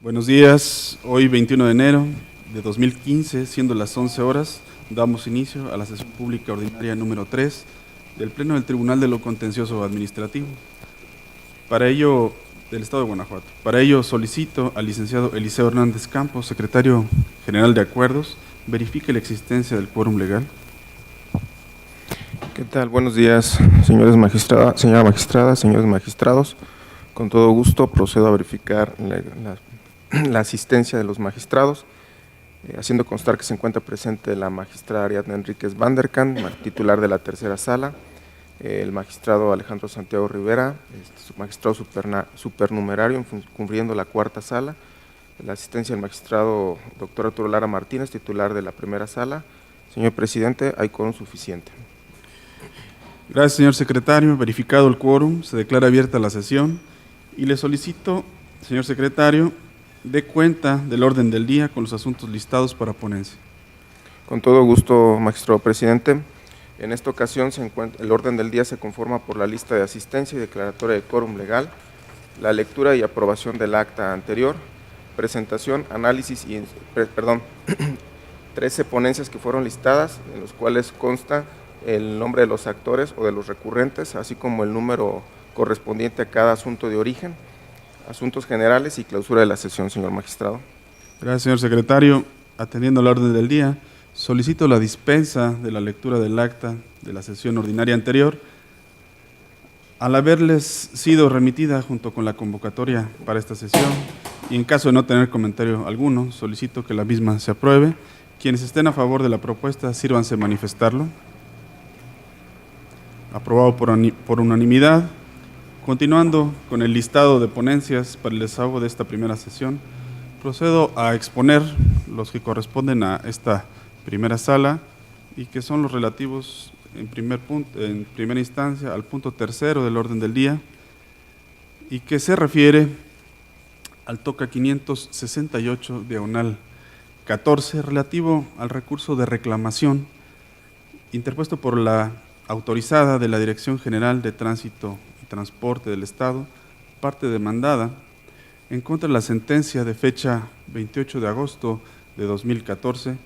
Buenos días, hoy 21 de enero de 2015, siendo las 11 horas, damos inicio a la sesión pública ordinaria número 3 del Pleno del Tribunal de lo Contencioso Administrativo. Para ello, del Estado de Guanajuato. Para ello solicito al licenciado Eliseo Hernández Campos, secretario general de Acuerdos, verifique la existencia del quórum legal. ¿Qué tal? Buenos días, señora magistrada, señores magistrados. Con todo gusto procedo a verificar la asistencia de los magistrados, haciendo constar que se encuentra presente la magistrada Ariadna Enríquez Vanderkamp, titular de la tercera sala, el magistrado Alejandro Santiago Rivera, magistrado supernumerario, cumpliendo la cuarta sala, la asistencia del magistrado doctor Arturo Lara Martínez, titular de la primera sala. Señor presidente, hay quórum suficiente. Gracias, señor secretario. Verificado el quórum, se declara abierta la sesión y le solicito, señor secretario, dé cuenta del orden del día con los asuntos listados para ponencia. Con todo gusto, magistrado presidente. En esta ocasión el orden del día se conforma por la lista de asistencia y declaratoria de quórum legal, la lectura y aprobación del acta anterior, presentación, análisis y 13 ponencias que fueron listadas, en los cuales consta el nombre de los actores o de los recurrentes, así como el número correspondiente a cada asunto de origen, asuntos generales y clausura de la sesión, señor magistrado. Gracias, señor secretario. Atendiendo al orden del día, solicito la dispensa de la lectura del acta de la sesión ordinaria anterior, al haberles sido remitida junto con la convocatoria para esta sesión, y en caso de no tener comentario alguno, solicito que la misma se apruebe. Quienes estén a favor de la propuesta, sírvanse manifestarlo. Aprobado por unanimidad. Continuando con el listado de ponencias para el desahogo de esta primera sesión, procedo a exponer los que corresponden a esta primera sala y que son los relativos en primera instancia al punto tercero del orden del día y que se refiere al TOCA 568/14 relativo al recurso de reclamación interpuesto por la autorizada de la Dirección General de Tránsito y Transporte del Estado, parte demandada, en contra de la sentencia de fecha 28 de agosto de 2014,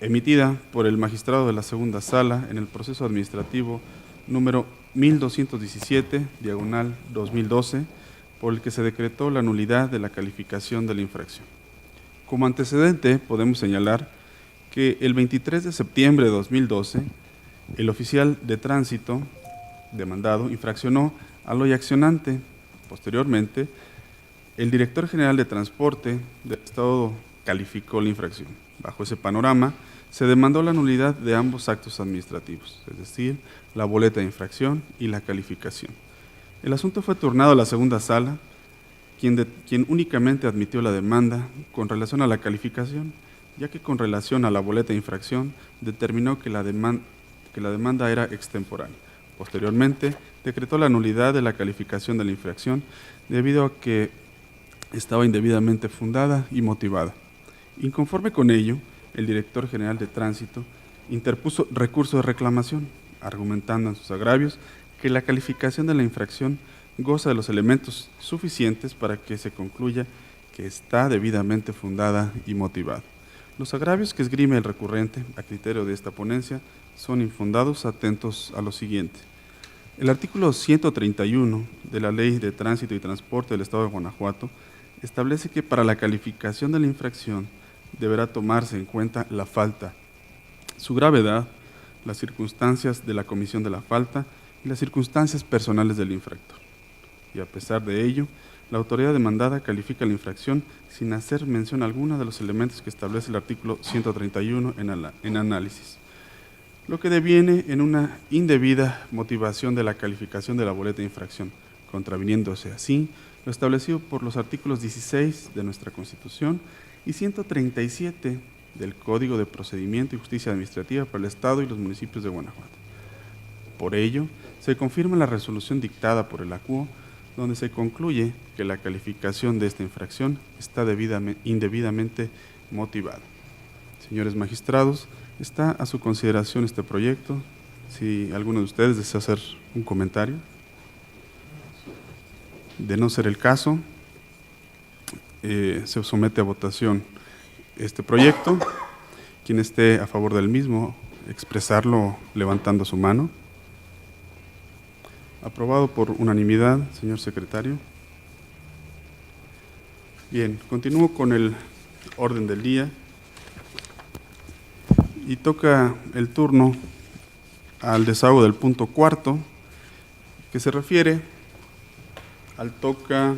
emitida por el magistrado de la segunda sala en el proceso administrativo número 1217/2012, por el que se decretó la nulidad de la calificación de la infracción. Como antecedente, podemos señalar que el 23 de septiembre de 2012, el oficial de tránsito demandado infraccionó al hoy accionante. Posteriormente, el director general de transporte del Estado calificó la infracción. Bajo ese panorama, se demandó la nulidad de ambos actos administrativos, es decir, la boleta de infracción y la calificación. El asunto fue turnado a la segunda sala, quien únicamente admitió la demanda con relación a la calificación, ya que con relación a la boleta de infracción determinó que la demanda era extemporánea. Posteriormente, decretó la nulidad de la calificación de la infracción debido a que estaba indebidamente fundada y motivada. Inconforme con ello, el director general de Tránsito interpuso recurso de reclamación, argumentando en sus agravios que la calificación de la infracción goza de los elementos suficientes para que se concluya que está debidamente fundada y motivada. Los agravios que esgrime el recurrente, a criterio de esta ponencia, son infundados, atentos a lo siguiente. El artículo 131 de la Ley de Tránsito y Transporte del Estado de Guanajuato establece que para la calificación de la infracción deberá tomarse en cuenta la falta, su gravedad, las circunstancias de la comisión de la falta y las circunstancias personales del infractor. Y a pesar de ello, la autoridad demandada califica la infracción sin hacer mención alguna de los elementos que establece el artículo 131 en análisis, lo que deviene en una indebida motivación de la calificación de la boleta de infracción, contraviniéndose así lo establecido por los artículos 16 de nuestra Constitución y 137 del Código de Procedimiento y Justicia Administrativa para el Estado y los municipios de Guanajuato. Por ello, se confirma la resolución dictada por el ACUO, donde se concluye que la calificación de esta infracción está indebidamente motivada. Señores magistrados, está a su consideración este proyecto. Si alguno de ustedes desea hacer un comentario. De no ser el caso, se somete a votación este proyecto. Quien esté a favor del mismo, expresarlo levantando su mano. Aprobado por unanimidad, señor secretario. Bien, continúo con el orden del día y toca el turno al desahogo del punto cuarto, que se refiere al toca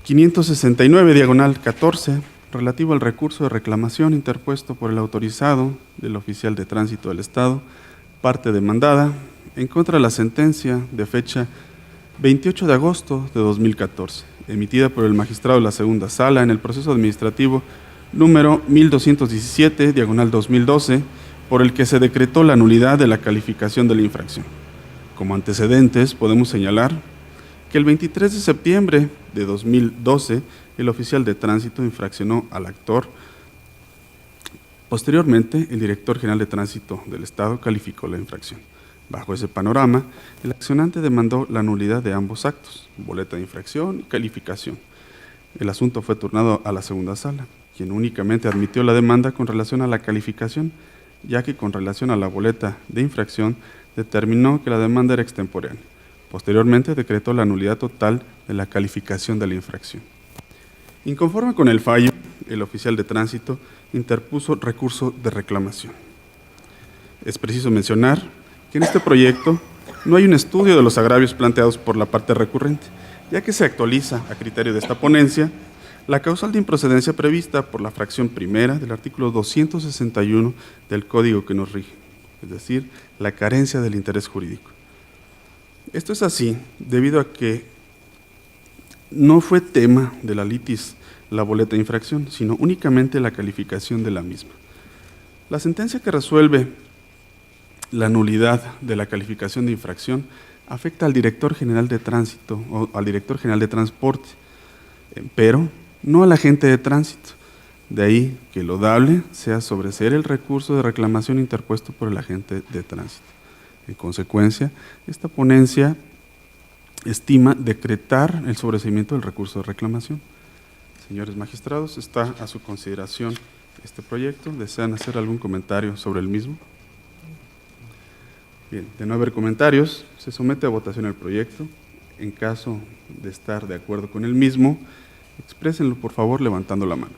569, diagonal 14, relativo al recurso de reclamación interpuesto por el autorizado del oficial de tránsito del Estado, parte demandada, en contra de la sentencia de fecha 28 de agosto de 2014, emitida por el magistrado de la segunda sala en el proceso administrativo número 1217, diagonal 2012, por el que se decretó la nulidad de la calificación de la infracción. Como antecedentes, podemos señalar que el 23 de septiembre de 2012, el oficial de tránsito infraccionó al actor. Posteriormente, el director general de tránsito del Estado calificó la infracción. Bajo ese panorama, el accionante demandó la nulidad de ambos actos, boleta de infracción y calificación. El asunto fue turnado a la segunda sala, quien únicamente admitió la demanda con relación a la calificación, ya que con relación a la boleta de infracción determinó que la demanda era extemporánea. Posteriormente, decretó la nulidad total de la calificación de la infracción. Inconforme con el fallo, el oficial de tránsito interpuso recurso de reclamación. Es preciso mencionar que en este proyecto no hay un estudio de los agravios planteados por la parte recurrente, ya que se actualiza a criterio de esta ponencia la causal de improcedencia prevista por la fracción primera del artículo 261 del Código que nos rige, es decir, la carencia del interés jurídico. Esto es así debido a que no fue tema de la litis la boleta de infracción, sino únicamente la calificación de la misma. La sentencia que resuelve la nulidad de la calificación de infracción afecta al director general de tránsito o al director general de transporte, pero no al agente de tránsito. De ahí que lo loable sea sobreseer el recurso de reclamación interpuesto por el agente de tránsito. En consecuencia, esta ponencia estima decretar el sobreseimiento del recurso de reclamación. Señores magistrados, está a su consideración este proyecto. ¿Desean hacer algún comentario sobre el mismo? Bien, de no haber comentarios, se somete a votación el proyecto. En caso de estar de acuerdo con el mismo, exprésenlo por favor levantando la mano.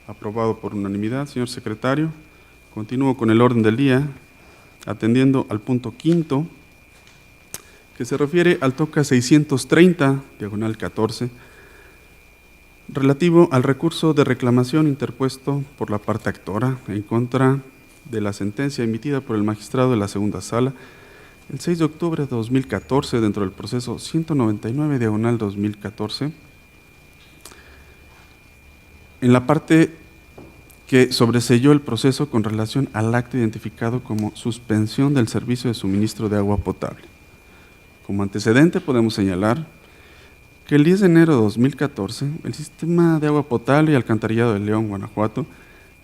Aprobado por unanimidad, señor secretario. Continúo con el orden del día, atendiendo al punto quinto, que se refiere al toca 630, diagonal 14, relativo al recurso de reclamación interpuesto por la parte actora en contra de la sentencia emitida por el magistrado de la segunda sala el 6 de octubre de 2014 dentro del proceso 199, diagonal 2014, en la parte que sobreseyó el proceso con relación al acto identificado como suspensión del servicio de suministro de agua potable. Como antecedente podemos señalar que el 10 de enero de 2014, el Sistema de Agua Potable y Alcantarillado de León, Guanajuato,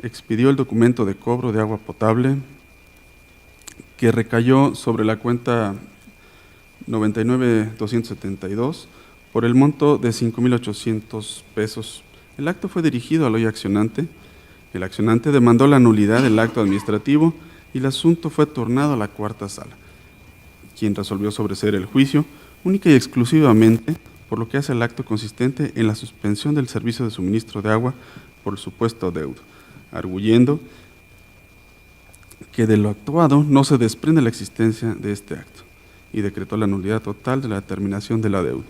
expidió el documento de cobro de agua potable que recayó sobre la cuenta 99,272 por el monto de 5,800 pesos. El acto fue dirigido al hoy accionante. El accionante demandó la nulidad del acto administrativo y el asunto fue turnado a la cuarta sala, quien resolvió sobreseer el juicio única y exclusivamente por lo que hace el acto consistente en la suspensión del servicio de suministro de agua por el supuesto adeudo, arguyendo que de lo actuado no se desprende la existencia de este acto y decretó la nulidad total de la determinación del adeudo.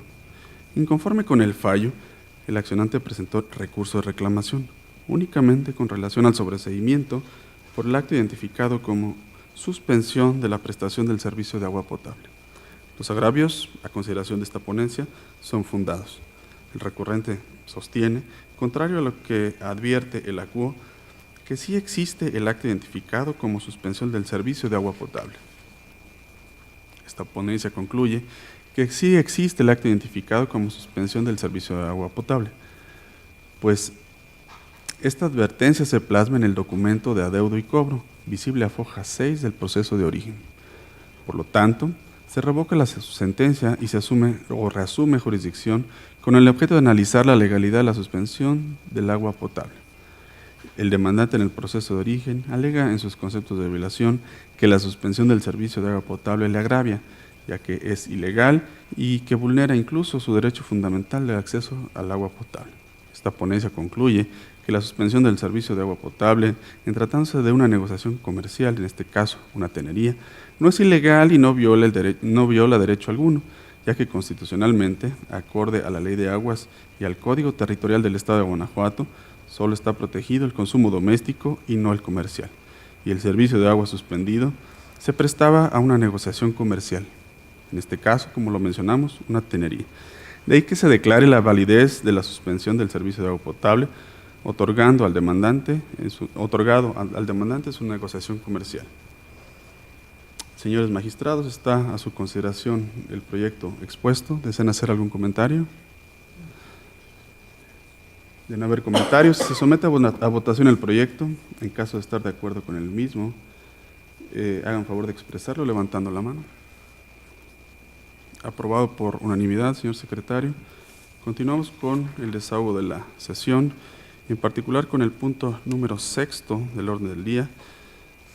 Inconforme con el fallo, el accionante presentó recurso de reclamación únicamente con relación al sobreseimiento por el acto identificado como suspensión de la prestación del servicio de agua potable. Los agravios, a consideración de esta ponencia, son fundados. El recurrente sostiene, contrario a lo que advierte el acuo, que sí existe el acto identificado como suspensión del servicio de agua potable. Esta ponencia concluye que sí existe el acto identificado como suspensión del servicio de agua potable, pues esta advertencia se plasma en el documento de adeudo y cobro, visible a foja 6 del proceso de origen. Por lo tanto, se revoca la sentencia y se asume o reasume jurisdicción con el objeto de analizar la legalidad de la suspensión del agua potable. El demandante en el proceso de origen alega en sus conceptos de violación que la suspensión del servicio de agua potable le agravia, ya que es ilegal y que vulnera incluso su derecho fundamental de acceso al agua potable. Esta ponencia concluye que la suspensión del servicio de agua potable, en tratándose de una negociación comercial, en este caso una tenería, no es ilegal y no viola derecho alguno, ya que constitucionalmente, acorde a la Ley de Aguas y al Código Territorial del Estado de Guanajuato, solo está protegido el consumo doméstico y no el comercial, y el servicio de agua suspendido se prestaba a una negociación comercial, en este caso, como lo mencionamos, una tenería. De ahí que se declare la validez de la suspensión del servicio de agua potable, otorgado al demandante su negociación comercial. Señores magistrados, está a su consideración el proyecto expuesto. ¿Desean hacer algún comentario? De no haber comentarios, se somete a votación el proyecto. En caso de estar de acuerdo con el mismo, hagan favor de expresarlo levantando la mano. Aprobado por unanimidad, señor secretario. Continuamos con el desahogo de la sesión, en particular con el punto número 6 del orden del día,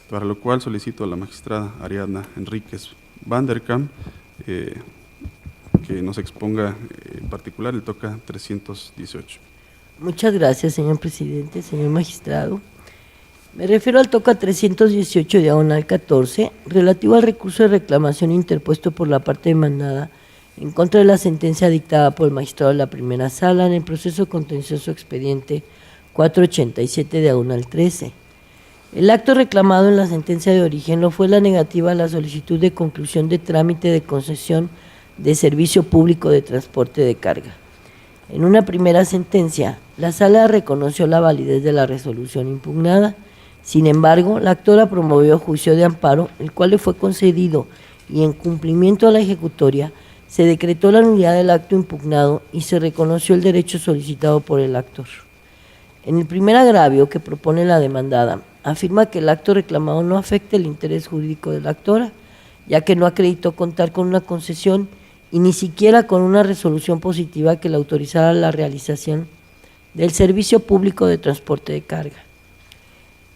para lo cual solicito a la magistrada Ariadna Enríquez Van der Kamp que nos exponga en particular el toca 318. Muchas gracias, señor presidente, señor magistrado. Me refiero al toca 318 diagonal 14, relativo al recurso de reclamación interpuesto por la parte demandada en contra de la sentencia dictada por el magistrado de la primera sala en el proceso contencioso expediente 487 diagonal 13. El acto reclamado en la sentencia de origen lo fue la negativa a la solicitud de conclusión de trámite de concesión de servicio público de transporte de carga. En una primera sentencia, la sala reconoció la validez de la resolución impugnada. Sin embargo, la actora promovió juicio de amparo, el cual le fue concedido, y en cumplimiento a la ejecutoria, se decretó la nulidad del acto impugnado y se reconoció el derecho solicitado por el actor. En el primer agravio que propone la demandada, afirma que el acto reclamado no afecta el interés jurídico de la actora, ya que no acreditó contar con una concesión y ni siquiera con una resolución positiva que le autorizara la realización del servicio público de transporte de carga.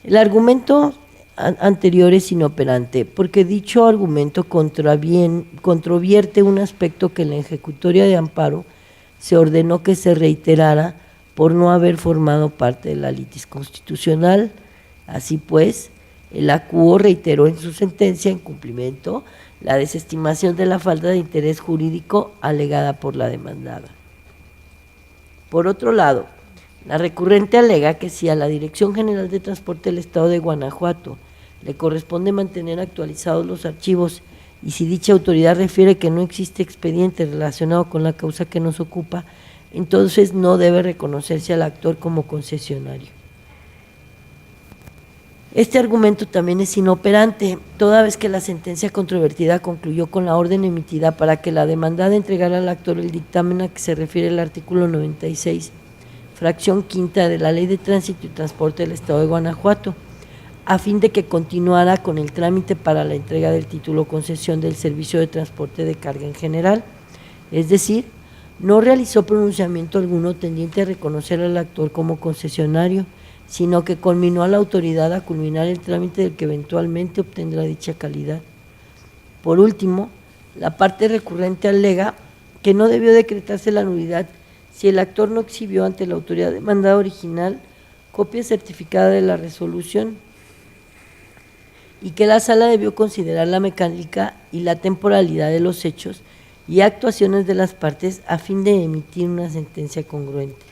El argumento anterior es inoperante, porque dicho argumento controvierte un aspecto que en la ejecutoria de amparo se ordenó que se reiterara por no haber formado parte de la litis constitucional. Así pues, el acuo reiteró en su sentencia en cumplimiento la desestimación de la falta de interés jurídico alegada por la demandada. Por otro lado, la recurrente alega que si a la Dirección General de Transporte del Estado de Guanajuato le corresponde mantener actualizados los archivos y si dicha autoridad refiere que no existe expediente relacionado con la causa que nos ocupa, entonces no debe reconocerse al actor como concesionario. Este argumento también es inoperante, toda vez que la sentencia controvertida concluyó con la orden emitida para que la demandada entregara al actor el dictamen a que se refiere el artículo 96, fracción quinta de la Ley de Tránsito y Transporte del Estado de Guanajuato, a fin de que continuara con el trámite para la entrega del título concesión del servicio de transporte de carga en general, es decir, no realizó pronunciamiento alguno tendiente a reconocer al actor como concesionario, sino que conminó a la autoridad a culminar el trámite del que eventualmente obtendrá dicha calidad. Por último, la parte recurrente alega que no debió decretarse la nulidad si el actor no exhibió ante la autoridad demandada original copia certificada de la resolución y que la sala debió considerar la mecánica y la temporalidad de los hechos y actuaciones de las partes a fin de emitir una sentencia congruente.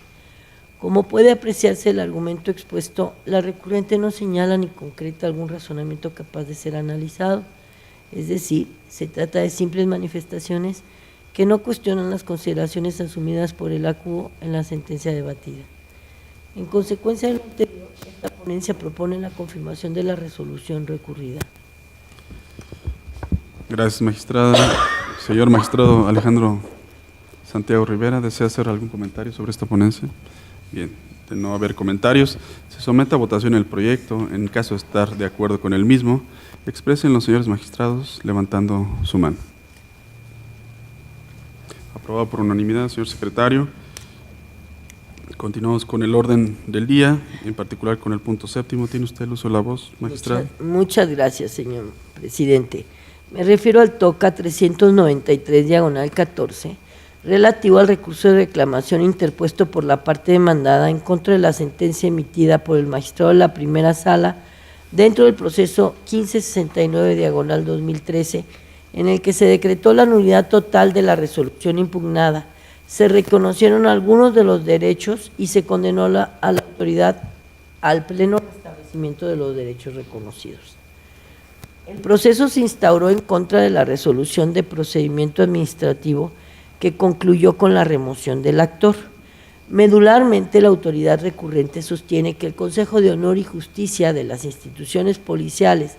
Como puede apreciarse el argumento expuesto, la recurrente no señala ni concreta algún razonamiento capaz de ser analizado, es decir, se trata de simples manifestaciones que no cuestionan las consideraciones asumidas por el acuo en la sentencia debatida. En consecuencia de lo anterior, esta ponencia propone la confirmación de la resolución recurrida. Gracias, magistrada. Señor magistrado Alejandro Santiago Rivera, ¿desea hacer algún comentario sobre esta ponencia? Bien, de no haber comentarios, se somete a votación el proyecto. En caso de estar de acuerdo con el mismo, expresen los señores magistrados levantando su mano. Aprobado por unanimidad, señor secretario. Continuamos con el orden del día, en particular con el punto 7º. ¿Tiene usted el uso de la voz, magistrado? Muchas gracias, señor presidente. Me refiero al TOCA 393, diagonal 14, relativo al recurso de reclamación interpuesto por la parte demandada en contra de la sentencia emitida por el magistrado de la primera sala dentro del proceso 1569, diagonal 2013, en el que se decretó la nulidad total de la resolución impugnada, se reconocieron algunos de los derechos y se condenó a la autoridad al pleno restablecimiento de los derechos reconocidos. El proceso se instauró en contra de la resolución de procedimiento administrativo que concluyó con la remoción del actor. Medularmente, la autoridad recurrente sostiene que el Consejo de Honor y Justicia de las instituciones policiales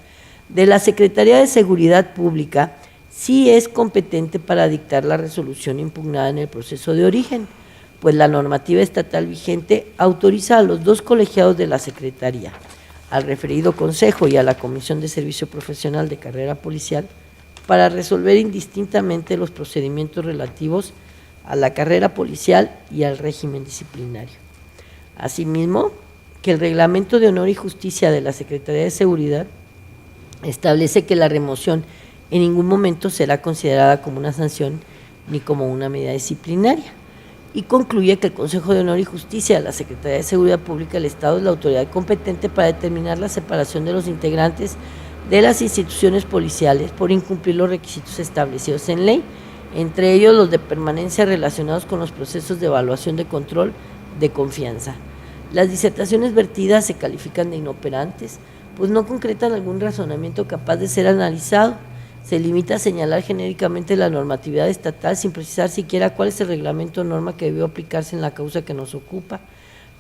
de la Secretaría de Seguridad Pública sí es competente para dictar la resolución impugnada en el proceso de origen, pues la normativa estatal vigente autoriza a los dos colegiados de la Secretaría, al referido Consejo y a la Comisión de Servicio Profesional de Carrera Policial, para resolver indistintamente los procedimientos relativos a la carrera policial y al régimen disciplinario. Asimismo, que el Reglamento de Honor y Justicia de la Secretaría de Seguridad establece que la remoción en ningún momento será considerada como una sanción ni como una medida disciplinaria, y concluye que el Consejo de Honor y Justicia de la Secretaría de Seguridad Pública del Estado es la autoridad competente para determinar la separación de los integrantes de las instituciones policiales por incumplir los requisitos establecidos en ley, entre ellos los de permanencia relacionados con los procesos de evaluación de control de confianza. Las disertaciones vertidas se califican de inoperantes, pues no concretan algún razonamiento capaz de ser analizado. Se limita a señalar genéricamente la normatividad estatal sin precisar siquiera cuál es el reglamento o norma que debió aplicarse en la causa que nos ocupa,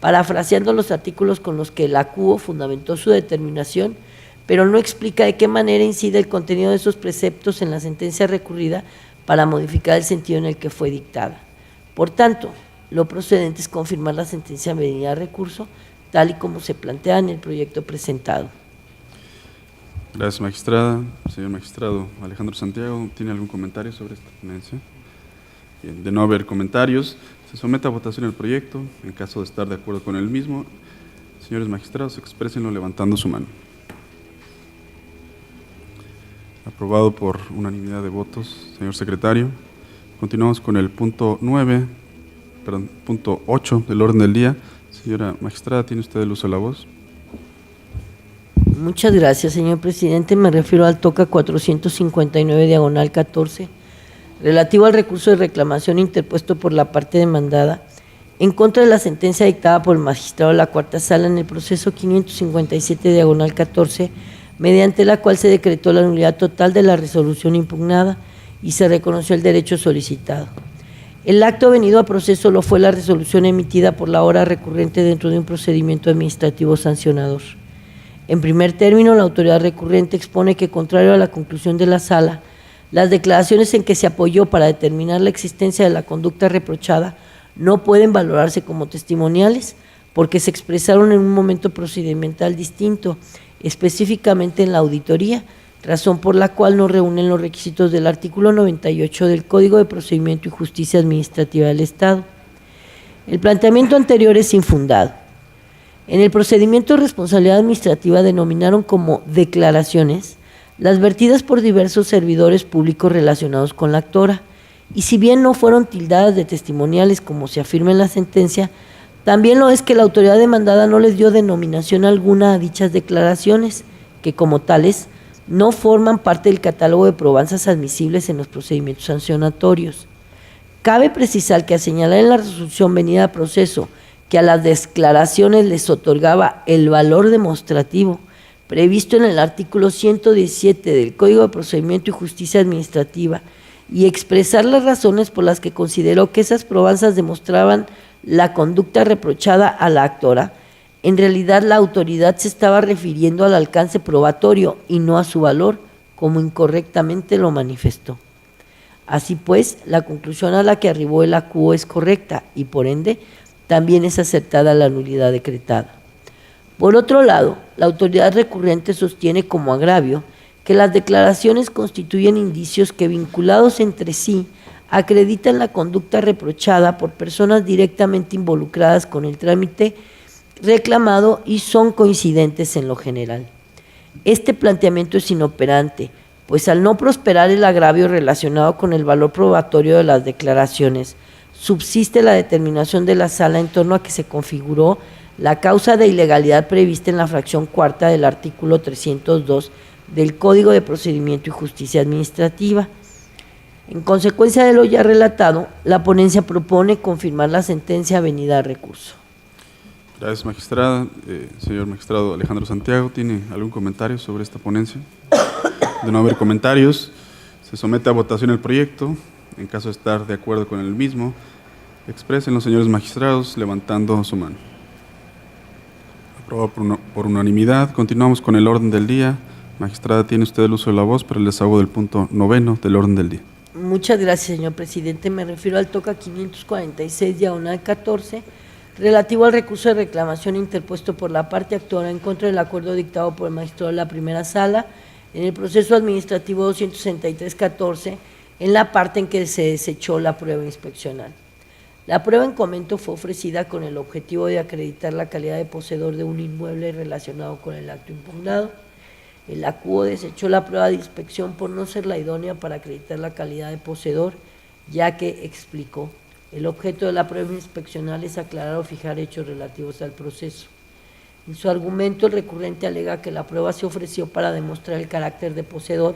parafraseando los artículos con los que el ACUO fundamentó su determinación, pero no explica de qué manera incide el contenido de esos preceptos en la sentencia recurrida para modificar el sentido en el que fue dictada. Por tanto, lo procedente es confirmar la sentencia medida de recurso, tal y como se plantea en el proyecto presentado. Gracias, magistrada. Señor magistrado Alejandro Santiago, ¿tiene algún comentario sobre esta ponencia? Bien, de no haber comentarios, se somete a votación el proyecto. En caso de estar de acuerdo con el mismo, señores magistrados, exprésenlo levantando su mano. Aprobado por unanimidad de votos, señor secretario. Continuamos con el punto 8 del orden del día. Señora magistrada, ¿tiene usted el uso de la voz? Muchas gracias, señor presidente. Me refiero al TOCA 459, diagonal 14, relativo al recurso de reclamación interpuesto por la parte demandada en contra de la sentencia dictada por el magistrado de la cuarta sala en el proceso 557, diagonal 14, mediante la cual se decretó la nulidad total de la resolución impugnada y se reconoció el derecho solicitado. El acto venido a proceso lo fue la resolución emitida por la hora recurrente dentro de un procedimiento administrativo sancionador. En primer término, la autoridad recurrente expone que, contrario a la conclusión de la sala, las declaraciones en que se apoyó para determinar la existencia de la conducta reprochada no pueden valorarse como testimoniales porque se expresaron en un momento procedimental distinto, específicamente en la auditoría, razón por la cual no reúnen los requisitos del artículo 98 del Código de Procedimiento y Justicia Administrativa del Estado. El planteamiento anterior es infundado. En el procedimiento de responsabilidad administrativa denominaron como declaraciones las vertidas por diversos servidores públicos relacionados con la actora, y si bien no fueron tildadas de testimoniales como se afirma en la sentencia, también lo es que la autoridad demandada no les dio denominación alguna a dichas declaraciones, que como tales no forman parte del catálogo de probanzas admisibles en los procedimientos sancionatorios. Cabe precisar que al señalar en la resolución venida a proceso que a las declaraciones les otorgaba el valor demostrativo previsto en el artículo 117 del Código de Procedimiento y Justicia Administrativa y expresar las razones por las que consideró que esas probanzas demostraban la conducta reprochada a la actora, en realidad la autoridad se estaba refiriendo al alcance probatorio y no a su valor, como incorrectamente lo manifestó. Así pues, la conclusión a la que arribó el ACUO es correcta y, por ende, también es acertada la nulidad decretada. Por otro lado, la autoridad recurrente sostiene como agravio que las declaraciones constituyen indicios que, vinculados entre sí, acreditan la conducta reprochada por personas directamente involucradas con el trámite reclamado y son coincidentes en lo general. Este planteamiento es inoperante, pues al no prosperar el agravio relacionado con el valor probatorio de las declaraciones, subsiste la determinación de la Sala en torno a que se configuró la causa de ilegalidad prevista en la fracción cuarta del artículo 302 del Código de Procedimiento y Justicia Administrativa. En consecuencia de lo ya relatado, la ponencia propone confirmar la sentencia avenida a recurso. Gracias, magistrada. Señor magistrado Alejandro Santiago, ¿tiene algún comentario sobre esta ponencia? De no haber comentarios, se somete a votación el proyecto. En caso de estar de acuerdo con el mismo, expresen los señores magistrados levantando su mano. Aprobado por unanimidad. Continuamos con el orden del día. Magistrada, tiene usted el uso de la voz para el desahogo del punto 9 del orden del día. Muchas gracias, señor presidente. Me refiero al TOCA 546/14, relativo al recurso de reclamación interpuesto por la parte actora en contra del acuerdo dictado por el magistrado de la primera sala en el proceso administrativo 263/14, en la parte en que se desechó la prueba inspeccional. La prueba en comento fue ofrecida con el objetivo de acreditar la calidad de poseedor de un inmueble relacionado con el acto impugnado. El acuo desechó la prueba de inspección por no ser la idónea para acreditar la calidad de poseedor, ya que, explicó, el objeto de la prueba inspeccional es aclarar o fijar hechos relativos al proceso. En su argumento, el recurrente alega que la prueba se ofreció para demostrar el carácter de poseedor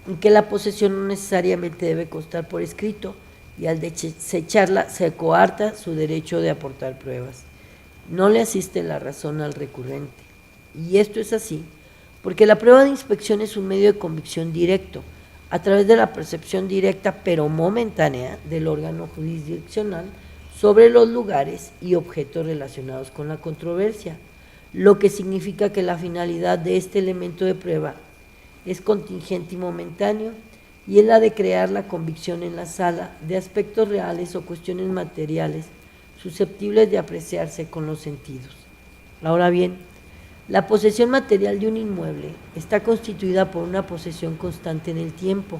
y que la posesión no necesariamente debe constar por escrito, y al desecharla se coarta su derecho de aportar pruebas. No le asiste la razón al recurrente, y esto es así porque la prueba de inspección es un medio de convicción directo, a través de la percepción directa pero momentánea del órgano jurisdiccional sobre los lugares y objetos relacionados con la controversia, lo que significa que la finalidad de este elemento de prueba es contingente y momentáneo, y es la de crear la convicción en la sala de aspectos reales o cuestiones materiales susceptibles de apreciarse con los sentidos. Ahora bien, la posesión material de un inmueble está constituida por una posesión constante en el tiempo,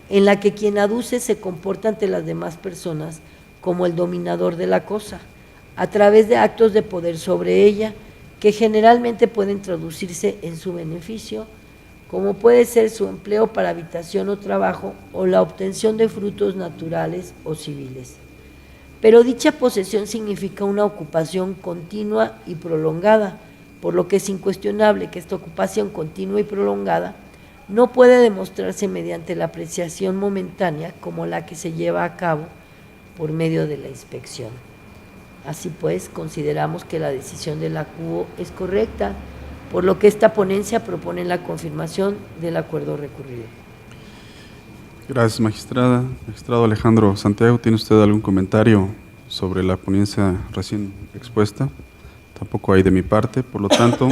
en la que quien aduce se comporta ante las demás personas como el dominador de la cosa, a través de actos de poder sobre ella, que generalmente pueden traducirse en su beneficio, como puede ser su empleo para habitación o trabajo, o la obtención de frutos naturales o civiles. Pero dicha posesión significa una ocupación continua y prolongada, por lo que es incuestionable que esta ocupación continua y prolongada no puede demostrarse mediante la apreciación momentánea como la que se lleva a cabo por medio de la inspección. Así pues, consideramos que la decisión del acuo es correcta, por lo que esta ponencia propone la confirmación del acuerdo recurrido. Gracias, magistrada. Magistrado Alejandro Santiago, ¿tiene usted algún comentario sobre la ponencia recién expuesta? Tampoco hay de mi parte, por lo tanto,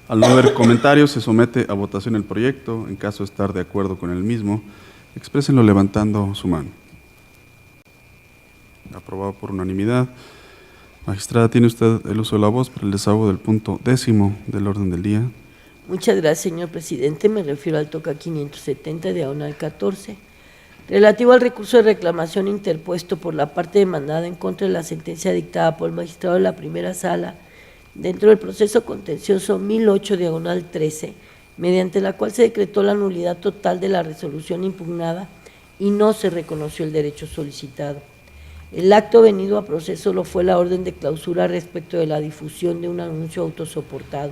al no haber comentarios, se somete a votación el proyecto. En caso de estar de acuerdo con el mismo, exprésenlo levantando su mano. Aprobado por unanimidad. Magistrada, tiene usted el uso de la voz para el desahogo del punto 10 del orden del día. Muchas gracias, señor presidente. Me refiero al TOCA 570/14, relativo al recurso de reclamación interpuesto por la parte demandada en contra de la sentencia dictada por el magistrado de la primera sala dentro del proceso contencioso 1008/13, mediante la cual se decretó la nulidad total de la resolución impugnada y no se reconoció el derecho solicitado. El acto venido a proceso lo fue la orden de clausura respecto de la difusión de un anuncio autosoportado.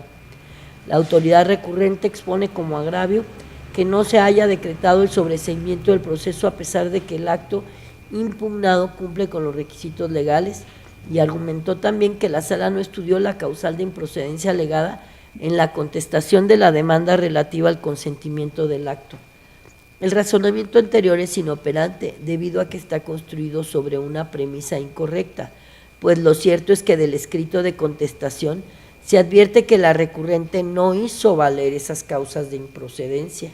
La autoridad recurrente expone como agravio que no se haya decretado el sobreseimiento del proceso a pesar de que el acto impugnado cumple con los requisitos legales, y argumentó también que la sala no estudió la causal de improcedencia alegada en la contestación de la demanda relativa al consentimiento del acto. El razonamiento anterior es inoperante debido a que está construido sobre una premisa incorrecta, pues lo cierto es que del escrito de contestación se advierte que la recurrente no hizo valer esas causas de improcedencia.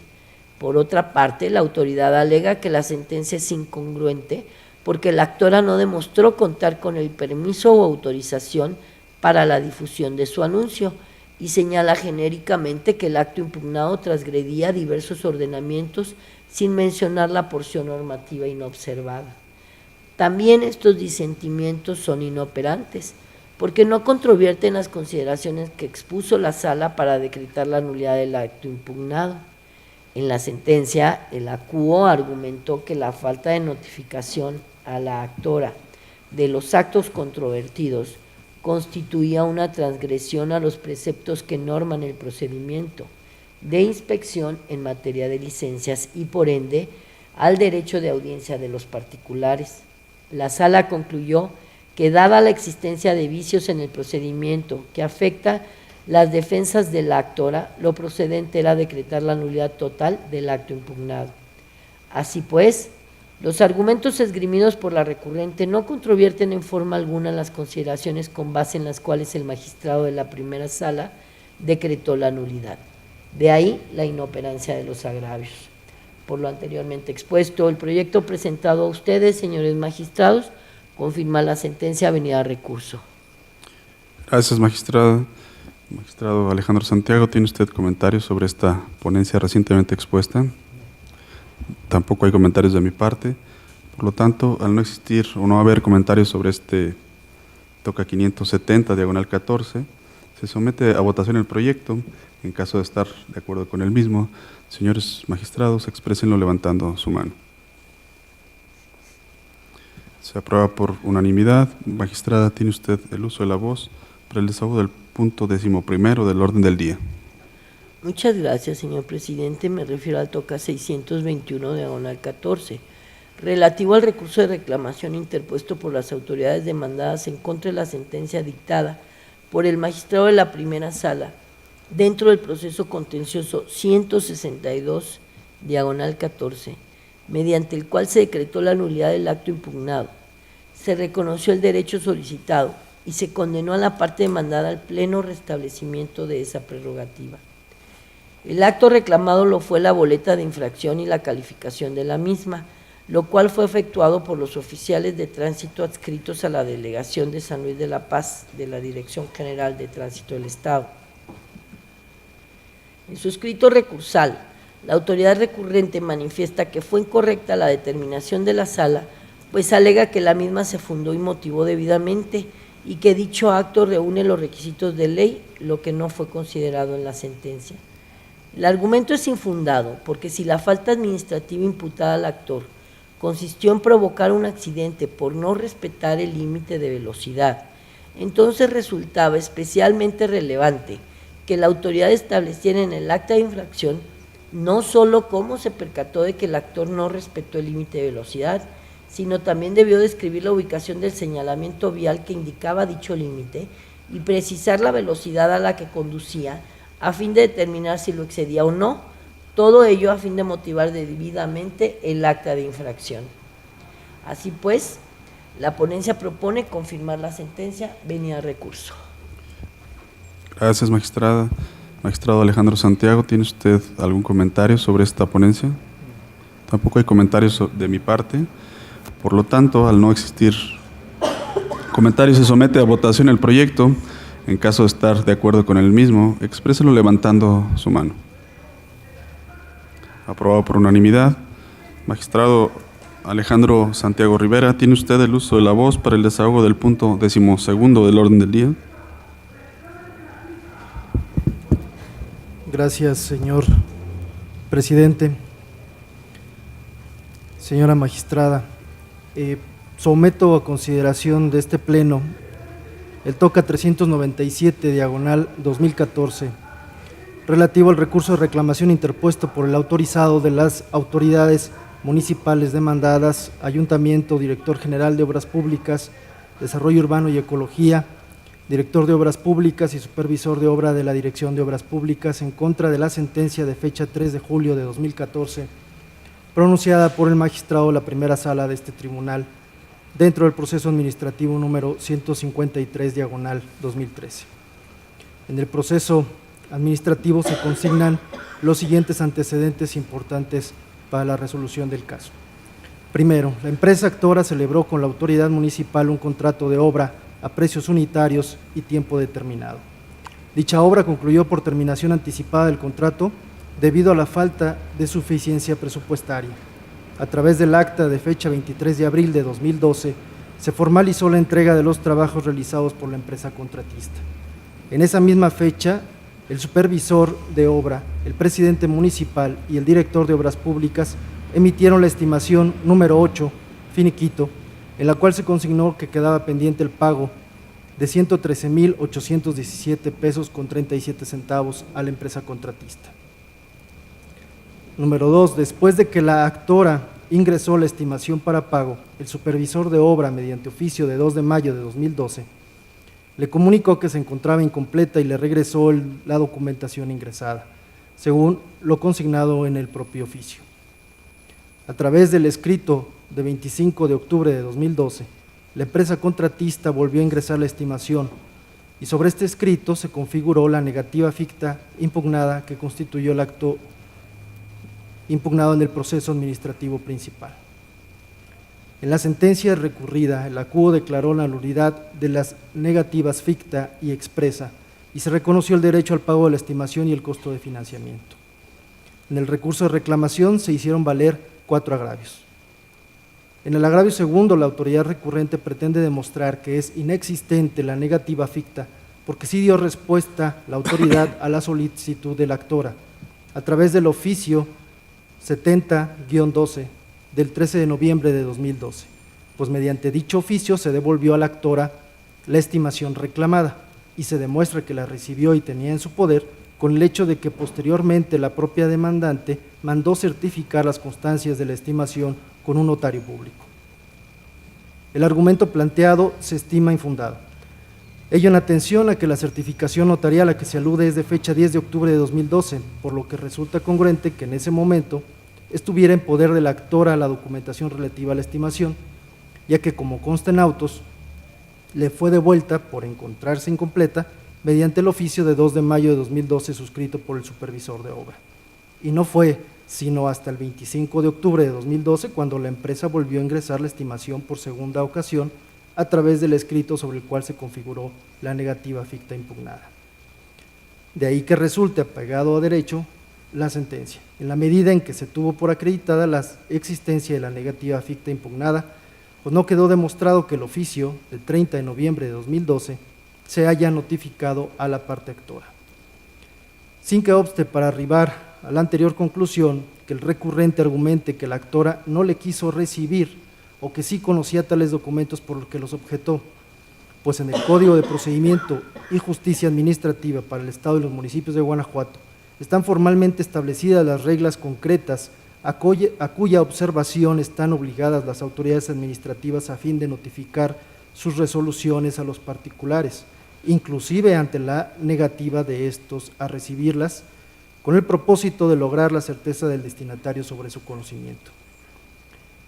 Por otra parte, la autoridad alega que la sentencia es incongruente porque la actora no demostró contar con el permiso o autorización para la difusión de su anuncio, y señala genéricamente que el acto impugnado transgredía diversos ordenamientos sin mencionar la porción normativa inobservada. También estos disentimientos son inoperantes, porque no controvierten las consideraciones que expuso la Sala para decretar la nulidad del acto impugnado. En la sentencia, el acuo argumentó que la falta de notificación a la actora de los actos controvertidos constituía una transgresión a los preceptos que norman el procedimiento de inspección en materia de licencias y, por ende, al derecho de audiencia de los particulares. La Sala concluyó que, dada la existencia de vicios en el procedimiento que afecta las defensas de la actora, lo procedente era decretar la nulidad total del acto impugnado. Así pues, los argumentos esgrimidos por la recurrente no controvierten en forma alguna las consideraciones con base en las cuales el magistrado de la primera sala decretó la nulidad. De ahí la inoperancia de los agravios. Por lo anteriormente expuesto, el proyecto presentado a ustedes, señores magistrados, confirma la sentencia venida a recurso. Gracias, magistrada. Magistrado Alejandro Santiago, ¿tiene usted comentarios sobre esta ponencia recientemente expuesta? Tampoco hay comentarios de mi parte. Por lo tanto, al no existir o no haber comentarios sobre este toca 570, diagonal 14, se somete a votación el proyecto. En caso de estar de acuerdo con el mismo, señores magistrados, exprésenlo levantando su mano. Se aprueba por unanimidad. Magistrada, tiene usted el uso de la voz para el desahogo del punto 11º del orden del día. Muchas gracias, señor presidente. Me refiero al toca 621, diagonal 14, relativo al recurso de reclamación interpuesto por las autoridades demandadas en contra de la sentencia dictada por el magistrado de la primera sala dentro del proceso contencioso 162, diagonal 14, mediante el cual se decretó la nulidad del acto impugnado. Se reconoció el derecho solicitado y se condenó a la parte demandada al pleno restablecimiento de esa prerrogativa. El acto reclamado lo fue la boleta de infracción y la calificación de la misma, lo cual fue efectuado por los oficiales de tránsito adscritos a la Delegación de San Luis de la Paz de la Dirección General de Tránsito del Estado. En su escrito recursal, la autoridad recurrente manifiesta que fue incorrecta la determinación de la Sala, pues alega que la misma se fundó y motivó debidamente y que dicho acto reúne los requisitos de ley, lo que no fue considerado en la sentencia. El argumento es infundado, porque si la falta administrativa imputada al actor consistió en provocar un accidente por no respetar el límite de velocidad, entonces resultaba especialmente relevante que la autoridad estableciera en el acta de infracción no solo cómo se percató de que el actor no respetó el límite de velocidad, sino también debió describir la ubicación del señalamiento vial que indicaba dicho límite y precisar la velocidad a la que conducía a fin de determinar si lo excedía o no, todo ello a fin de motivar debidamente el acta de infracción. Así pues, la ponencia propone confirmar la sentencia venida a recurso. Gracias, magistrada. Magistrado Alejandro Santiago, ¿tiene usted algún comentario sobre esta ponencia? Tampoco hay comentarios de mi parte. Por lo tanto, al no existir comentarios, se somete a votación el proyecto. En caso de estar de acuerdo con el mismo, expréselo levantando su mano. Aprobado por unanimidad. Magistrado Alejandro Santiago Rivera, ¿tiene usted el uso de la voz para el desahogo del punto 12º del orden del día? Gracias, señor presidente. Señora magistrada, someto a consideración de este pleno el toca 397, diagonal 2014, relativo al recurso de reclamación interpuesto por el autorizado de las autoridades municipales demandadas, Ayuntamiento, Director General de Obras Públicas, Desarrollo Urbano y Ecología, Director de Obras Públicas y Supervisor de Obra de la Dirección de Obras Públicas, en contra de la sentencia de fecha 3 de julio de 2014, pronunciada por el magistrado de la primera sala de este tribunal, dentro del proceso administrativo número 153, diagonal 2013. En el proceso administrativo se consignan los siguientes antecedentes importantes para la resolución del caso. Primero, la empresa actora celebró con la autoridad municipal un contrato de obra a precios unitarios y tiempo determinado. Dicha obra concluyó por terminación anticipada del contrato debido a la falta de suficiencia presupuestaria. A través del acta de fecha 23 de abril de 2012, se formalizó la entrega de los trabajos realizados por la empresa contratista. En esa misma fecha, el supervisor de obra, el presidente municipal y el director de obras públicas emitieron la estimación número 8, finiquito, en la cual se consignó que quedaba pendiente el pago de 113,817 pesos con 37 centavos a la empresa contratista. Número 2, después de que la actora ingresó la estimación para pago, el supervisor de obra, mediante oficio de 2 de mayo de 2012, le comunicó que se encontraba incompleta y le regresó la documentación ingresada, según lo consignado en el propio oficio. A través del escrito de 25 de octubre de 2012, la empresa contratista volvió a ingresar la estimación y sobre este escrito se configuró la negativa ficta impugnada que constituyó el acto impugnado en el proceso administrativo principal. En la sentencia recurrida, el acuo declaró la nulidad de las negativas ficta y expresa y se reconoció el derecho al pago de la estimación y el costo de financiamiento. En el recurso de reclamación se hicieron valer 4 agravios. En el agravio segundo, la autoridad recurrente pretende demostrar que es inexistente la negativa ficta porque sí dio respuesta la autoridad a la solicitud de la actora a través del oficio 70-12 del 13 de noviembre de 2012, pues mediante dicho oficio se devolvió a la actora la estimación reclamada y se demuestra que la recibió y tenía en su poder con el hecho de que posteriormente la propia demandante mandó certificar las constancias de la estimación con un notario público. El argumento planteado se estima infundado. Ello en atención a que la certificación notarial a que se alude es de fecha 10 de octubre de 2012, por lo que resulta congruente que en ese momento estuviera en poder de la actora la documentación relativa a la estimación, ya que como consta en autos, le fue devuelta por encontrarse incompleta mediante el oficio de 2 de mayo de 2012 suscrito por el supervisor de obra. Y no fue sino hasta el 25 de octubre de 2012 cuando la empresa volvió a ingresar la estimación por segunda ocasión a través del escrito sobre el cual se configuró la negativa ficta impugnada. De ahí que resulte apegado a derecho la sentencia, en la medida en que se tuvo por acreditada la existencia de la negativa ficta impugnada, pues no quedó demostrado que el oficio del 30 de noviembre de 2012 se haya notificado a la parte actora. Sin que obste para arribar a la anterior conclusión que el recurrente argumente que la actora no le quiso recibir o que sí conocía tales documentos por lo que los objetó, pues en el Código de Procedimiento y Justicia Administrativa para el Estado y los municipios de Guanajuato están formalmente establecidas las reglas concretas a cuya observación están obligadas las autoridades administrativas a fin de notificar sus resoluciones a los particulares, inclusive ante la negativa de estos a recibirlas, con el propósito de lograr la certeza del destinatario sobre su conocimiento.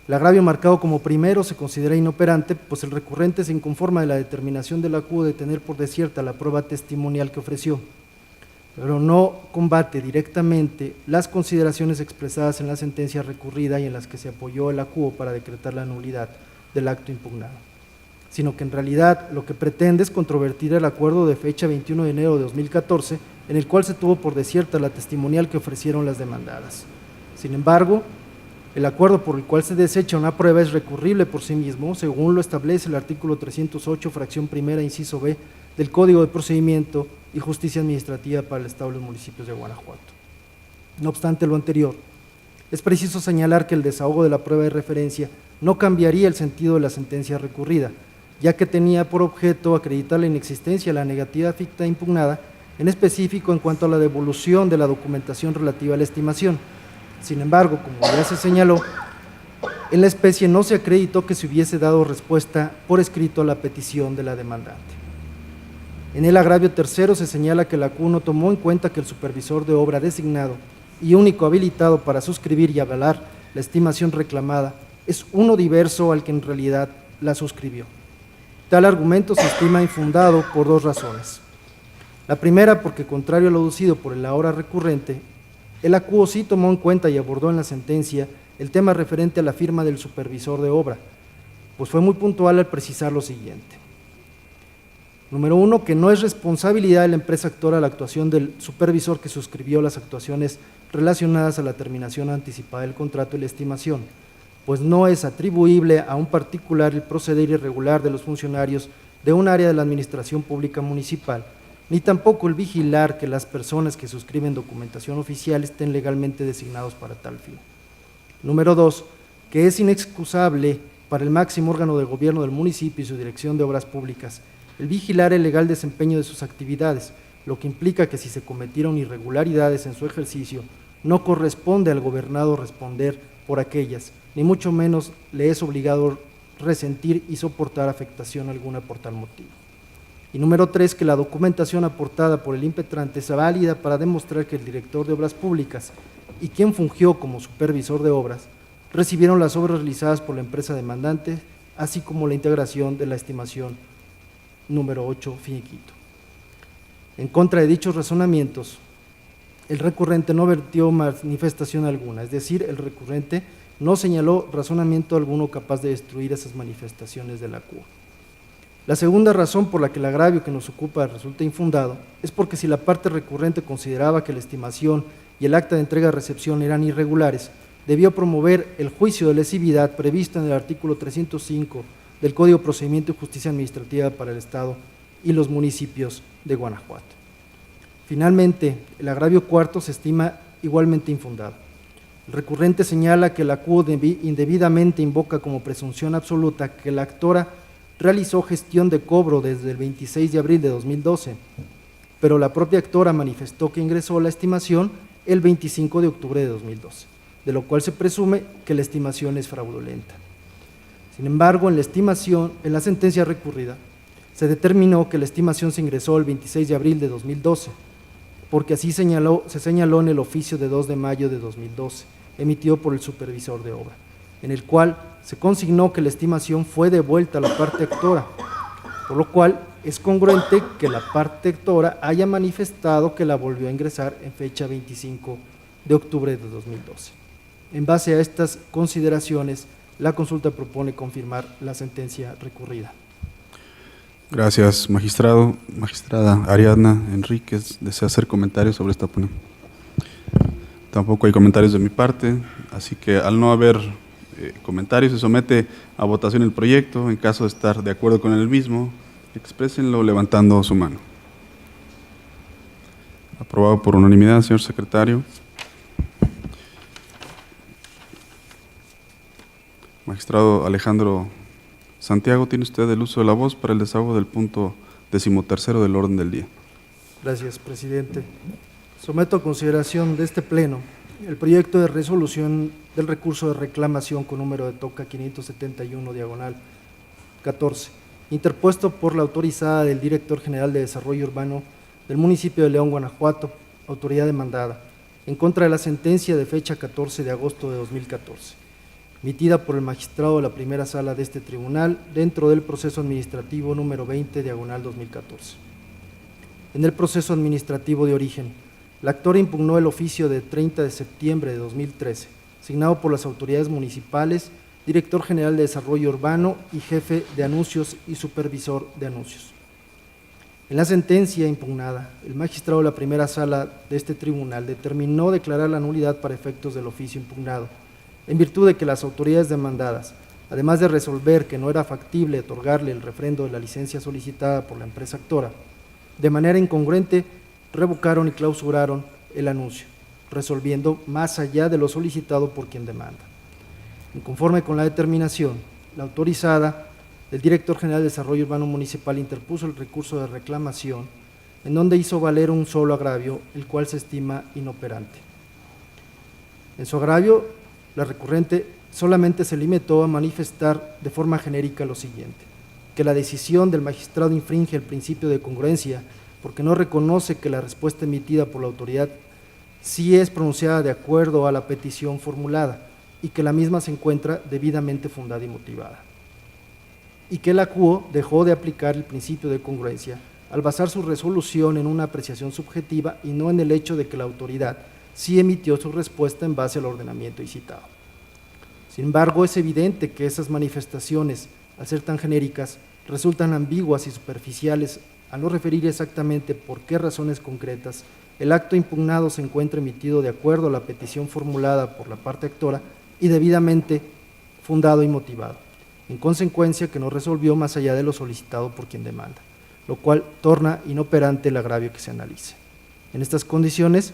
El agravio marcado como primero se considera inoperante, pues el recurrente se inconforma de la determinación del acuo de tener por desierta la prueba testimonial que ofreció, pero no combate directamente las consideraciones expresadas en la sentencia recurrida y en las que se apoyó el acuo para decretar la nulidad del acto impugnado, sino que en realidad lo que pretende es controvertir el acuerdo de fecha 21 de enero de 2014, en el cual se tuvo por desierta la testimonial que ofrecieron las demandadas. Sin embargo, el acuerdo por el cual se desecha una prueba es recurrible por sí mismo, según lo establece el artículo 308, fracción primera, inciso B, del Código de Procedimiento y Justicia Administrativa para el Estado y los municipios de Guanajuato. No obstante lo anterior, es preciso señalar que el desahogo de la prueba de referencia no cambiaría el sentido de la sentencia recurrida, ya que tenía por objeto acreditar la inexistencia de la negativa ficta impugnada, en específico en cuanto a la devolución de la documentación relativa a la estimación. Sin embargo, como ya se señaló, en la especie no se acreditó que se hubiese dado respuesta por escrito a la petición de la demandante. En el agravio tercero se señala que el acuo no tomó en cuenta que el supervisor de obra designado y único habilitado para suscribir y avalar la estimación reclamada es uno diverso al que en realidad la suscribió. Tal argumento se estima infundado por 2 razones. La primera, porque contrario a lo aducido por el ahora recurrente, el acuo sí tomó en cuenta y abordó en la sentencia el tema referente a la firma del supervisor de obra, pues fue muy puntual al precisar lo siguiente. Número 1, que no es responsabilidad de la empresa actora la actuación del supervisor que suscribió las actuaciones relacionadas a la terminación anticipada del contrato y la estimación, pues no es atribuible a un particular el proceder irregular de los funcionarios de un área de la Administración Pública Municipal, ni tampoco el vigilar que las personas que suscriben documentación oficial estén legalmente designados para tal fin. Número 2, que es inexcusable para el máximo órgano de gobierno del municipio y su dirección de obras públicas el vigilar el legal desempeño de sus actividades, lo que implica que si se cometieron irregularidades en su ejercicio, no corresponde al gobernado responder por aquellas, ni mucho menos le es obligado resentir y soportar afectación alguna por tal motivo. Y número 3, que la documentación aportada por el impetrante sea válida para demostrar que el director de obras públicas y quien fungió como supervisor de obras recibieron las obras realizadas por la empresa demandante, así como la integración de la estimación número 8 finiquito. En contra de dichos razonamientos, el recurrente no vertió manifestación alguna, es decir, el recurrente no señaló razonamiento alguno capaz de destruir esas manifestaciones de la CUA. La segunda razón por la que el agravio que nos ocupa resulta infundado es porque si la parte recurrente consideraba que la estimación y el acta de entrega-recepción eran irregulares, debió promover el juicio de lesividad previsto en el artículo 305 del Código de Procedimiento y Justicia Administrativa para el Estado y los municipios de Guanajuato. Finalmente, el agravio cuarto se estima igualmente infundado. El recurrente señala que la CUO indebidamente invoca como presunción absoluta que la actora realizó gestión de cobro desde el 26 de abril de 2012, pero la propia actora manifestó que ingresó la estimación el 25 de octubre de 2012, de lo cual se presume que la estimación es fraudulenta. Sin embargo, en la sentencia recurrida, se determinó que la estimación se ingresó el 26 de abril de 2012, porque así se señaló en el oficio de 2 de mayo de 2012, emitido por el supervisor de obra, en el cual se consignó que la estimación fue devuelta a la parte actora, por lo cual es congruente que la parte actora haya manifestado que la volvió a ingresar en fecha 25 de octubre de 2012. En base a estas consideraciones, la consulta propone confirmar la sentencia recurrida. Gracias, magistrado. Magistrada Ariadna Enríquez, ¿desea hacer comentarios sobre esta opinión? Tampoco hay comentarios de mi parte, así que al no haber comentarios se somete a votación el proyecto. En caso de estar de acuerdo con el mismo, exprésenlo levantando su mano. Aprobado por unanimidad, señor secretario. Magistrado Alejandro Santiago, tiene usted el uso de la voz para el desahogo del punto 13º del orden del día. Gracias, presidente. Someto a consideración de este Pleno el proyecto de resolución del recurso de reclamación con número de toca 571/14, interpuesto por la autorizada del Director General de Desarrollo Urbano del municipio de León, Guanajuato, autoridad demandada, en contra de la sentencia de fecha 14 de agosto de 2014. Emitida por el magistrado de la primera sala de este tribunal dentro del proceso administrativo número 20/2014. En el proceso administrativo de origen, la actora impugnó el oficio de 30 de septiembre de 2013, signado por las autoridades municipales, director general de desarrollo urbano y jefe de anuncios y supervisor de anuncios. En la sentencia impugnada, el magistrado de la primera sala de este tribunal determinó declarar la nulidad para efectos del oficio impugnado, en virtud de que las autoridades demandadas, además de resolver que no era factible otorgarle el refrendo de la licencia solicitada por la empresa actora, de manera incongruente revocaron y clausuraron el anuncio, resolviendo más allá de lo solicitado por quien demanda. Conforme con la determinación, la autorizada del Director General de Desarrollo Urbano Municipal interpuso el recurso de reclamación, en donde hizo valer un solo agravio, el cual se estima inoperante. En su agravio, la recurrente solamente se limitó a manifestar de forma genérica lo siguiente: que la decisión del magistrado infringe el principio de congruencia porque no reconoce que la respuesta emitida por la autoridad sí es pronunciada de acuerdo a la petición formulada y que la misma se encuentra debidamente fundada y motivada, y que la CUO dejó de aplicar el principio de congruencia al basar su resolución en una apreciación subjetiva y no en el hecho de que la autoridad sí emitió su respuesta en base al ordenamiento citado. Sin embargo, es evidente que esas manifestaciones, al ser tan genéricas, resultan ambiguas y superficiales a no referir exactamente por qué razones concretas el acto impugnado se encuentra emitido de acuerdo a la petición formulada por la parte actora y debidamente fundado y motivado, en consecuencia que no resolvió más allá de lo solicitado por quien demanda, lo cual torna inoperante el agravio que se analice. En estas condiciones,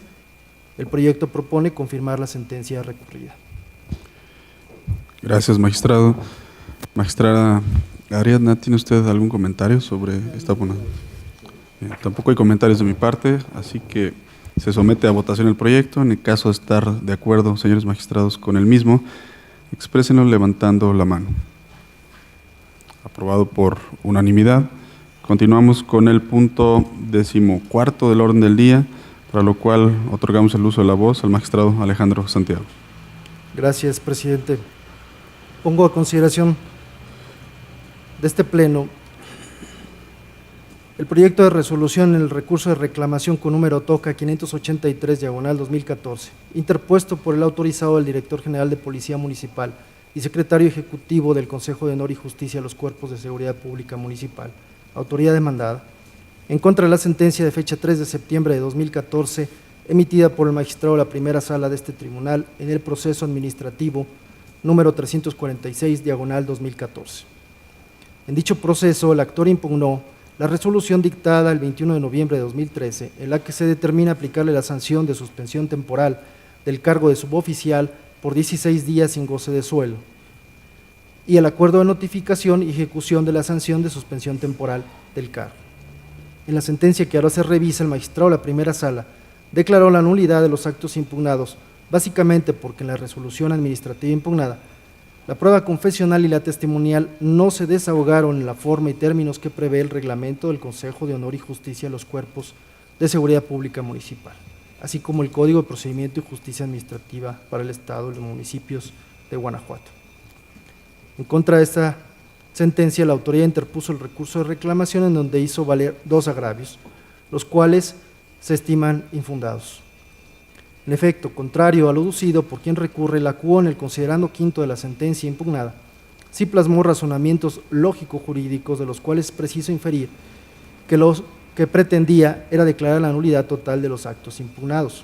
el proyecto propone confirmar la sentencia recurrida. Gracias, magistrado. Magistrada Ariadna, ¿tiene usted algún comentario sobre esta ponencia? Tampoco hay comentarios de mi parte, así que se somete a votación el proyecto. En el caso de estar de acuerdo, señores magistrados, con el mismo, exprésenlo levantando la mano. Aprobado por unanimidad. Continuamos con el punto 14 del orden del día, para lo cual otorgamos el uso de la voz al magistrado Alejandro Santiago. Gracias, presidente. Pongo a consideración de este Pleno el proyecto de resolución en el recurso de reclamación con número TOCA 583/2014, interpuesto por el autorizado del Director General de Policía Municipal y Secretario Ejecutivo del Consejo de Honor y Justicia a los Cuerpos de Seguridad Pública Municipal, autoría demandada, en contra de la sentencia de fecha 3 de septiembre de 2014, emitida por el magistrado de la primera sala de este tribunal en el proceso administrativo número 346/2014. En dicho proceso, el actor impugnó la resolución dictada el 21 de noviembre de 2013, en la que se determina aplicarle la sanción de suspensión temporal del cargo de suboficial por 16 días sin goce de sueldo, y el acuerdo de notificación y ejecución de la sanción de suspensión temporal del cargo. En la sentencia que ahora se revisa, el magistrado de la primera sala declaró la nulidad de los actos impugnados, básicamente porque en la resolución administrativa impugnada la prueba confesional y la testimonial no se desahogaron en la forma y términos que prevé el reglamento del Consejo de Honor y Justicia a los Cuerpos de Seguridad Pública Municipal, así como el Código de Procedimiento y Justicia Administrativa para el Estado y los municipios de Guanajuato. En contra de esta sentencia, la autoridad interpuso el recurso de reclamación en donde hizo valer dos agravios, los cuales se estiman infundados. En efecto, contrario a lo aducido por quien recurre, la CUO en el considerando quinto de la sentencia impugnada sí plasmó razonamientos lógico-jurídicos de los cuales es preciso inferir que lo que pretendía era declarar la nulidad total de los actos impugnados.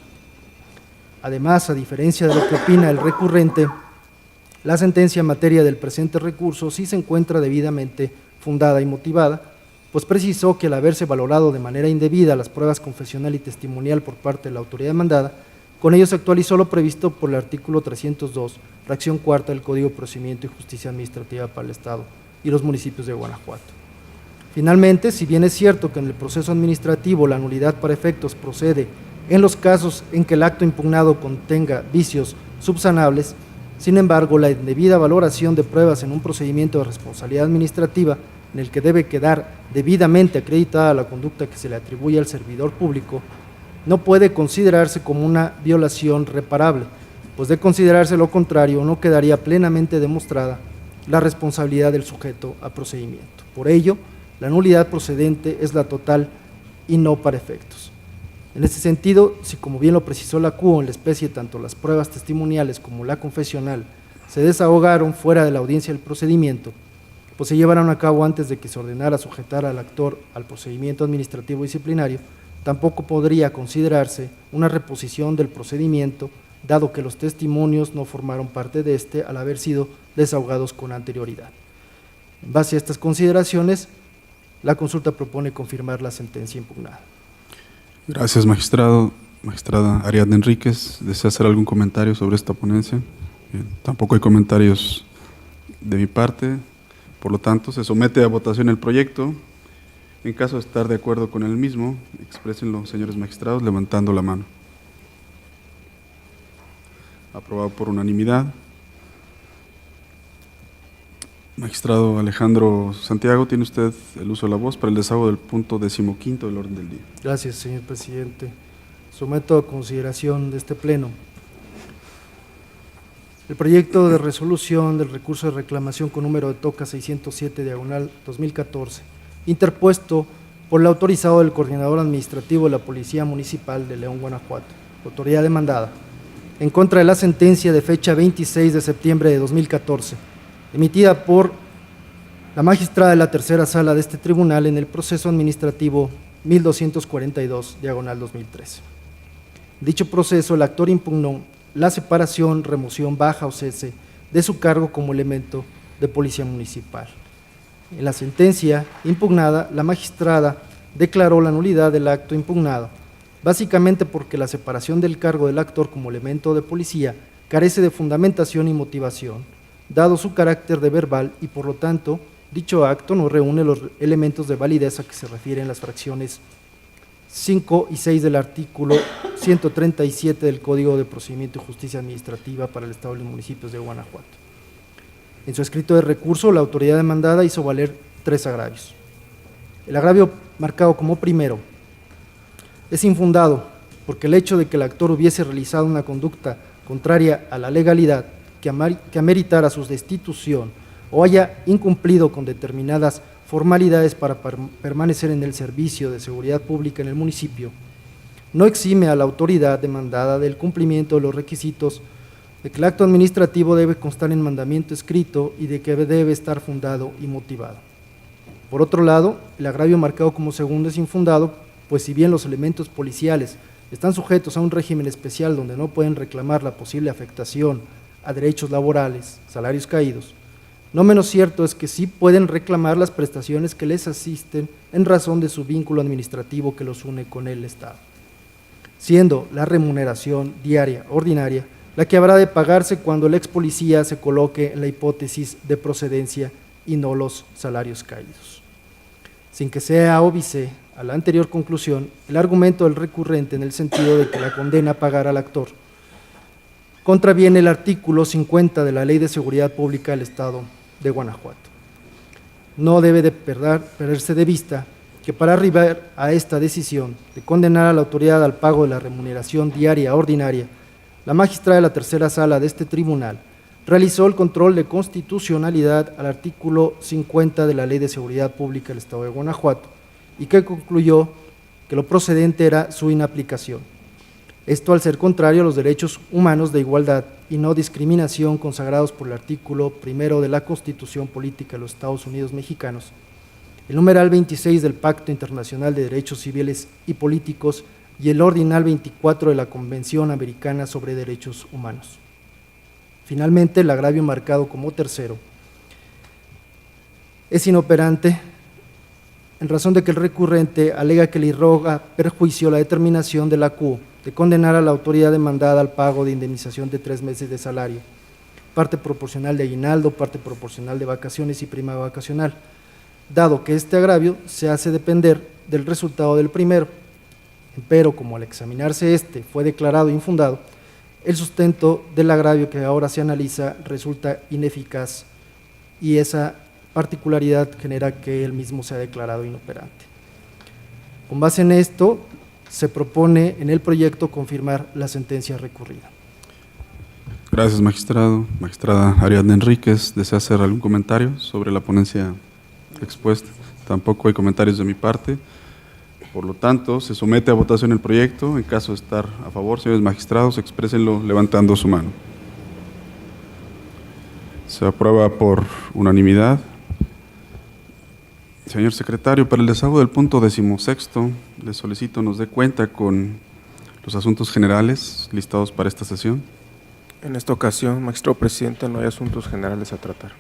Además, a diferencia de lo que opina el recurrente, la sentencia en materia del presente recurso sí se encuentra debidamente fundada y motivada, pues precisó que al haberse valorado de manera indebida las pruebas confesional y testimonial por parte de la autoridad demandada, con ello se actualizó lo previsto por el artículo 302, fracción cuarta del Código de Procedimiento y Justicia Administrativa para el Estado y los municipios de Guanajuato. Finalmente, si bien es cierto que en el proceso administrativo la nulidad para efectos procede en los casos en que el acto impugnado contenga vicios subsanables, sin embargo, la indebida valoración de pruebas en un procedimiento de responsabilidad administrativa en el que debe quedar debidamente acreditada la conducta que se le atribuye al servidor público, no puede considerarse como una violación reparable, pues de considerarse lo contrario no quedaría plenamente demostrada la responsabilidad del sujeto a procedimiento. Por ello, la nulidad procedente es la total y no para efectos. En este sentido, si como bien lo precisó la CUO en la especie tanto las pruebas testimoniales como la confesional se desahogaron fuera de la audiencia del procedimiento, pues se llevaron a cabo antes de que se ordenara sujetar al actor al procedimiento administrativo disciplinario, tampoco podría considerarse una reposición del procedimiento, dado que los testimonios no formaron parte de este al haber sido desahogados con anterioridad. En base a estas consideraciones, la consulta propone confirmar la sentencia impugnada. Gracias, magistrado. Magistrada Ariadna Enríquez, ¿desea hacer algún comentario sobre esta ponencia? Bien, tampoco hay comentarios de mi parte, por lo tanto, se somete a votación el proyecto. En caso de estar de acuerdo con el mismo, exprésenlo, señores magistrados, levantando la mano. Aprobado por unanimidad. Magistrado Alejandro Santiago, tiene usted el uso de la voz para el desahogo del punto 15º del orden del día. Gracias, señor presidente. Someto a consideración de este Pleno el proyecto de resolución del recurso de reclamación con número de TOCA 607/2014, interpuesto por el autorizado del Coordinador Administrativo de la Policía Municipal de León, Guanajuato, autoridad demandada, en contra de la sentencia de fecha 26 de septiembre de 2014, emitida por la magistrada de la tercera sala de este tribunal en el proceso administrativo 1242, diagonal 2013. En dicho proceso, el actor impugnó la separación, remoción, baja o cese de su cargo como elemento de policía municipal. En la sentencia impugnada, la magistrada declaró la nulidad del acto impugnado, básicamente porque la separación del cargo del actor como elemento de policía carece de fundamentación y motivación, dado su carácter de verbal y por lo tanto, dicho acto no reúne los elementos de validez a que se refieren las fracciones 5 y 6 del artículo 137 del Código de Procedimiento y Justicia Administrativa para el Estado y los municipios de Guanajuato. En su escrito de recurso, la autoridad demandada hizo valer 3 agravios. El agravio marcado como primero es infundado porque el hecho de que el actor hubiese realizado una conducta contraria a la legalidad que ameritara su destitución o haya incumplido con determinadas formalidades para permanecer en el servicio de seguridad pública en el municipio, no exime a la autoridad demandada del cumplimiento de los requisitos de que el acto administrativo debe constar en mandamiento escrito y de que debe estar fundado y motivado. Por otro lado, el agravio marcado como segundo es infundado, pues si bien los elementos policiales están sujetos a un régimen especial donde no pueden reclamar la posible afectación a derechos laborales, salarios caídos, no menos cierto es que sí pueden reclamar las prestaciones que les asisten en razón de su vínculo administrativo que los une con el Estado, siendo la remuneración diaria ordinaria la que habrá de pagarse cuando el ex policía se coloque en la hipótesis de procedencia y no los salarios caídos. Sin que sea óbice a la anterior conclusión, el argumento del recurrente en el sentido de que la condena a pagar al actor contraviene el artículo 50 de la Ley de Seguridad Pública del Estado de Guanajuato. No debe de perderse de vista que para arribar a esta decisión de condenar a la autoridad al pago de la remuneración diaria ordinaria, la magistrada de la tercera sala de este tribunal realizó el control de constitucionalidad al artículo 50 de la Ley de Seguridad Pública del Estado de Guanajuato y que concluyó que lo procedente era su inaplicación. Esto al ser contrario a los derechos humanos de igualdad y no discriminación consagrados por el artículo 1 de la Constitución Política de los Estados Unidos Mexicanos, el numeral 26 del Pacto Internacional de Derechos Civiles y Políticos y el ordinal 24 de la Convención Americana sobre Derechos Humanos. Finalmente, el agravio marcado como tercero es inoperante en razón de que el recurrente alega que le irroga perjuicio la determinación de la CUO de condenar a la autoridad demandada al pago de indemnización de 3 meses de salario, parte proporcional de aguinaldo, parte proporcional de vacaciones y prima vacacional, dado que este agravio se hace depender del resultado del primero, pero como al examinarse este fue declarado infundado, el sustento del agravio que ahora se analiza resulta ineficaz y esa particularidad genera que el mismo sea declarado inoperante. Con base en esto, se propone en el proyecto confirmar la sentencia recurrida. Gracias, magistrado. Magistrada Ariadna Enríquez, ¿desea hacer algún comentario sobre la ponencia expuesta? Tampoco hay comentarios de mi parte. Por lo tanto, se somete a votación el proyecto. En caso de estar a favor, señores magistrados, exprésenlo levantando su mano. Se aprueba por unanimidad. Señor secretario, para el desahogo del punto 16, le solicito nos dé cuenta con los asuntos generales listados para esta sesión. En esta ocasión, magistrado presidente, no hay asuntos generales a tratar.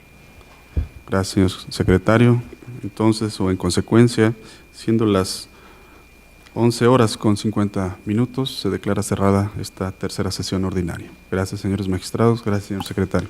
Gracias, señor secretario. Entonces, o en consecuencia, siendo las 11:50, se declara cerrada esta tercera sesión ordinaria. Gracias, señores magistrados. Gracias, señor secretario.